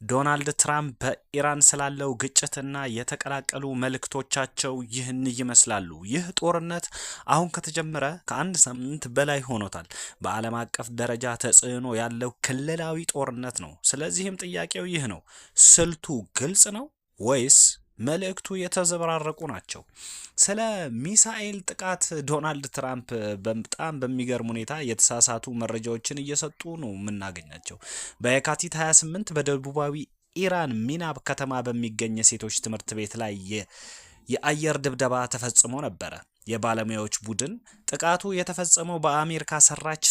ዶናልድ ትራምፕ በኢራን ስላለው ግጭትና የተቀላቀሉ መልእክቶቻቸው ይህን ይመስላሉ። ይህ ጦርነት አሁን ከተጀመረ ከአንድ ሳምንት በላይ ሆኖታል። በዓለም አቀፍ ደረጃ ተጽዕኖ ያለው ክልላዊ ጦርነት ነው። ስለዚህም ጥያቄው ይህ ነው፣ ስልቱ ግልጽ ነው ወይስ መልእክቱ የተዘበራረቁ ናቸው? ስለ ሚሳኤል ጥቃት ዶናልድ ትራምፕ በጣም በሚገርም ሁኔታ የተሳሳቱ መረጃዎችን እየሰጡ ነው የምናገኛቸው። በየካቲት 28 በደቡባዊ ኢራን ሚናብ ከተማ በሚገኝ የሴቶች ትምህርት ቤት ላይ የአየር ድብደባ ተፈጽሞ ነበረ። የባለሙያዎች ቡድን ጥቃቱ የተፈጸመው በአሜሪካ ሰራች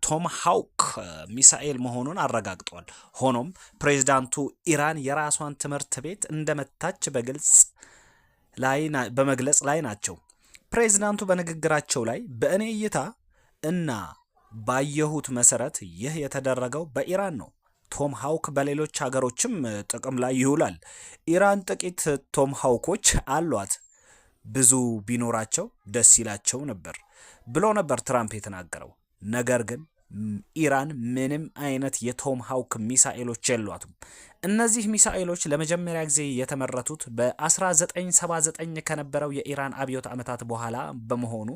ቶማሃውክ ሚሳኤል መሆኑን አረጋግጧል። ሆኖም ፕሬዝዳንቱ ኢራን የራሷን ትምህርት ቤት እንደመታች በመግለጽ ላይ ናቸው። ፕሬዝዳንቱ በንግግራቸው ላይ በእኔ እይታ እና ባየሁት መሰረት ይህ የተደረገው በኢራን ነው። ቶማሃውክ በሌሎች ሀገሮችም ጥቅም ላይ ይውላል። ኢራን ጥቂት ቶማሃውኮች አሏት፣ ብዙ ቢኖራቸው ደስ ይላቸው ነበር ብሎ ነበር ትራምፕ የተናገረው። ነገር ግን ኢራን ምንም አይነት የቶማሃውክ ሚሳኤሎች የሏትም። እነዚህ ሚሳኤሎች ለመጀመሪያ ጊዜ የተመረቱት በ1979 ከነበረው የኢራን አብዮት ዓመታት በኋላ በመሆኑ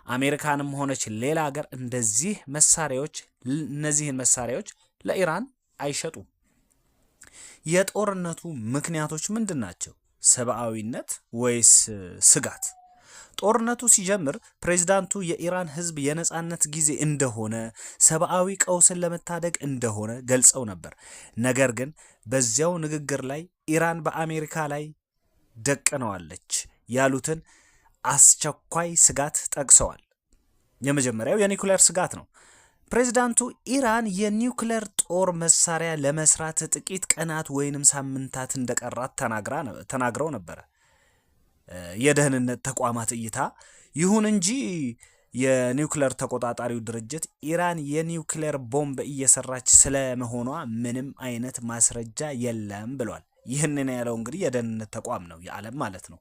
አሜሪካንም ሆነች ሌላ ሀገር እነዚህን መሳሪያዎች ለኢራን አይሸጡም። የጦርነቱ ምክንያቶች ምንድን ናቸው? ሰብአዊነት ወይስ ስጋት? ጦርነቱ ሲጀምር ፕሬዝዳንቱ የኢራን ሕዝብ የነጻነት ጊዜ እንደሆነ፣ ሰብአዊ ቀውስን ለመታደግ እንደሆነ ገልጸው ነበር። ነገር ግን በዚያው ንግግር ላይ ኢራን በአሜሪካ ላይ ደቅነዋለች ያሉትን አስቸኳይ ስጋት ጠቅሰዋል። የመጀመሪያው የኒውክሌር ስጋት ነው። ፕሬዝዳንቱ ኢራን የኒውክሌር ጦር መሳሪያ ለመስራት ጥቂት ቀናት ወይንም ሳምንታት እንደቀራት ተናግረው ነበረ። የደህንነት ተቋማት እይታ ይሁን እንጂ የኒውክሌር ተቆጣጣሪው ድርጅት ኢራን የኒውክሌር ቦምብ እየሰራች ስለመሆኗ ምንም አይነት ማስረጃ የለም ብሏል። ይህንን ያለው እንግዲህ የደህንነት ተቋም ነው፣ የዓለም ማለት ነው።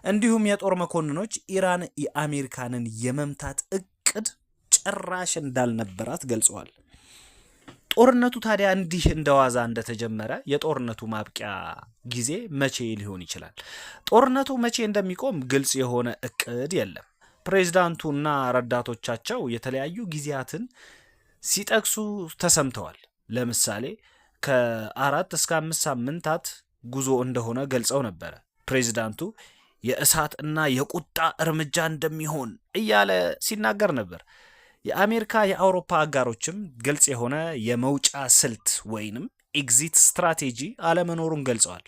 እንዲሁም የጦር መኮንኖች ኢራን የአሜሪካንን የመምታት እቅድ ጭራሽ እንዳልነበራት ገልጸዋል። ጦርነቱ ታዲያ እንዲህ እንደዋዛ እንደተጀመረ የጦርነቱ ማብቂያ ጊዜ መቼ ሊሆን ይችላል? ጦርነቱ መቼ እንደሚቆም ግልጽ የሆነ እቅድ የለም። ፕሬዝዳንቱና ረዳቶቻቸው የተለያዩ ጊዜያትን ሲጠቅሱ ተሰምተዋል። ለምሳሌ ከ4 እስከ 5 ሳምንታት ጉዞ እንደሆነ ገልጸው ነበረ። ፕሬዝዳንቱ የእሳት እና የቁጣ እርምጃ እንደሚሆን እያለ ሲናገር ነበር። የአሜሪካ የአውሮፓ አጋሮችም ግልጽ የሆነ የመውጫ ስልት ወይንም ኤግዚት ስትራቴጂ አለመኖሩን ገልጸዋል።